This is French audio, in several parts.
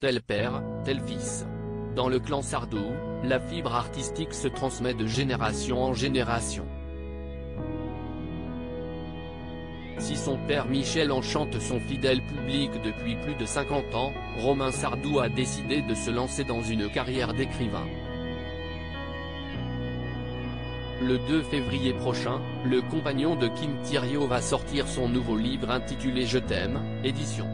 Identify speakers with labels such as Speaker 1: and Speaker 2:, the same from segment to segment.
Speaker 1: tel père, tel fils. Dans le clan Sardou, la fibre artistique se transmet de génération en génération. Si son père Michel enchante son fidèle public depuis plus de 50 ans, Romain Sardou a décidé de se lancer dans une carrière d'écrivain. Le 2 février prochain, le compagnon de Kim Thiriot va sortir son nouveau livre intitulé Je t'aime, édition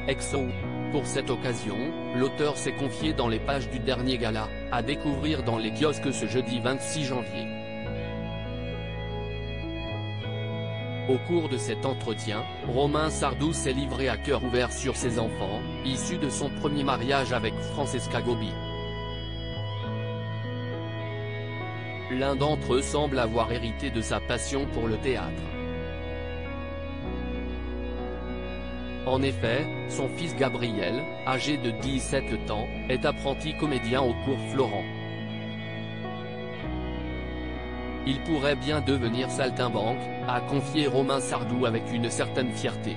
Speaker 1: Exo. Pour cette occasion, l'auteur s'est confié dans les pages du dernier gala, à découvrir dans les kiosques ce jeudi 26 janvier. Au cours de cet entretien, Romain Sardou s'est livré à cœur ouvert sur ses enfants, issus de son premier mariage avec Francesca Gobi. L'un d'entre eux semble avoir hérité de sa passion pour le théâtre. En effet, son fils Gabriel, âgé de 17 ans, est apprenti comédien au cours Florent. Il pourrait bien devenir saltimbanque, a confié Romain Sardou avec une certaine fierté.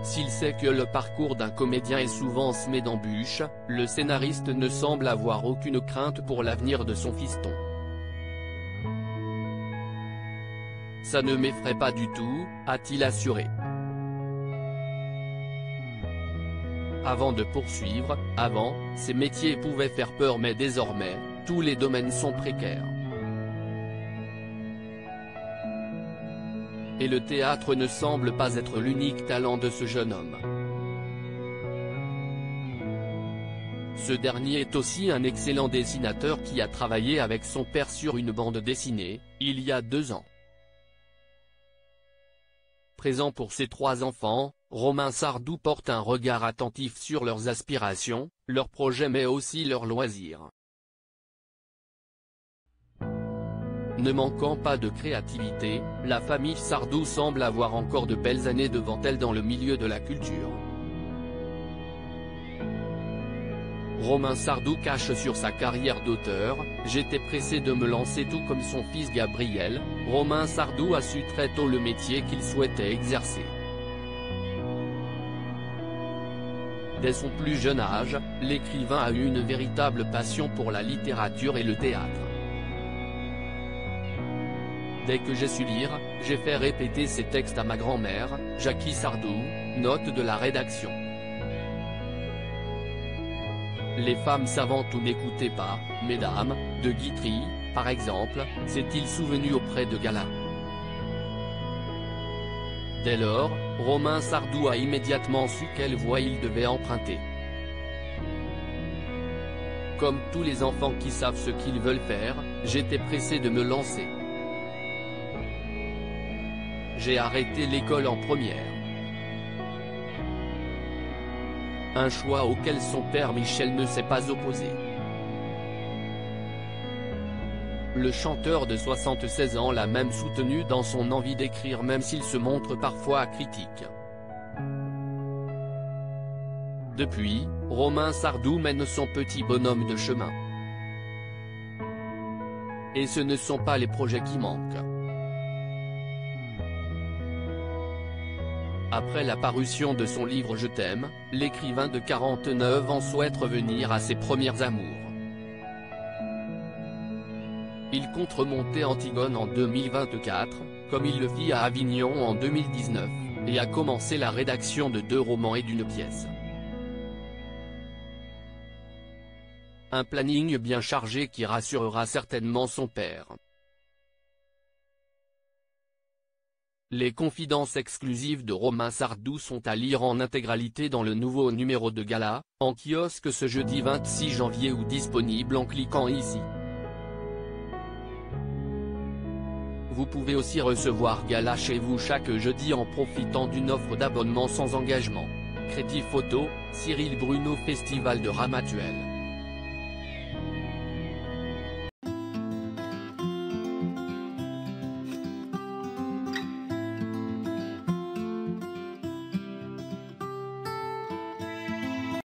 Speaker 1: S'il sait que le parcours d'un comédien est souvent semé d'embûches, le scénariste ne semble avoir aucune crainte pour l'avenir de son fiston. Ça ne m'effraie pas du tout, a-t-il assuré. Avant de poursuivre, avant, ces métiers pouvaient faire peur mais désormais, tous les domaines sont précaires. Et le théâtre ne semble pas être l'unique talent de ce jeune homme. Ce dernier est aussi un excellent dessinateur qui a travaillé avec son père sur une bande dessinée, il y a 2 ans. Présent pour ses 3 enfants, Romain Sardou porte un regard attentif sur leurs aspirations, leurs projets mais aussi leurs loisirs. Ne manquant pas de créativité, la famille Sardou semble avoir encore de belles années devant elle dans le milieu de la culture. Romain Sardou cache sur sa carrière d'auteur: « J'étais pressé de me lancer tout comme son fils Gabriel ». Romain Sardou a su très tôt le métier qu'il souhaitait exercer. Dès son plus jeune âge, l'écrivain a eu une véritable passion pour la littérature et le théâtre. Dès que j'ai su lire, j'ai fait répéter ses textes à ma grand-mère, Jackie Sardou, note de la rédaction. Les femmes savantes ou n'écoutez pas, mesdames, de Guitry, par exemple, s'est-il souvenu auprès de Gala. Dès lors, Romain Sardou a immédiatement su quelle voie il devait emprunter. Comme tous les enfants qui savent ce qu'ils veulent faire, j'étais pressé de me lancer. J'ai arrêté l'école en première. Un choix auquel son père Michel ne s'est pas opposé. Le chanteur de 76 ans l'a même soutenu dans son envie d'écrire même s'il se montre parfois critique. Depuis, Romain Sardou mène son petit bonhomme de chemin. Et ce ne sont pas les projets qui manquent. Après la parution de son livre Je t'aime, l'écrivain de 49 ans souhaite revenir à ses premières amours. Il compte remonter Antigone en 2024, comme il le fit à Avignon en 2019, et a commencé la rédaction de 2 romans et d'1 pièce. Un planning bien chargé qui rassurera certainement son père. Les confidences exclusives de Romain Sardou sont à lire en intégralité dans le nouveau numéro de Gala, en kiosque ce jeudi 26 janvier ou disponible en cliquant ici. Vous pouvez aussi recevoir Gala chez vous chaque jeudi en profitant d'une offre d'abonnement sans engagement. Crédit photo, Cyril Bruno Festival de Ramatuelle.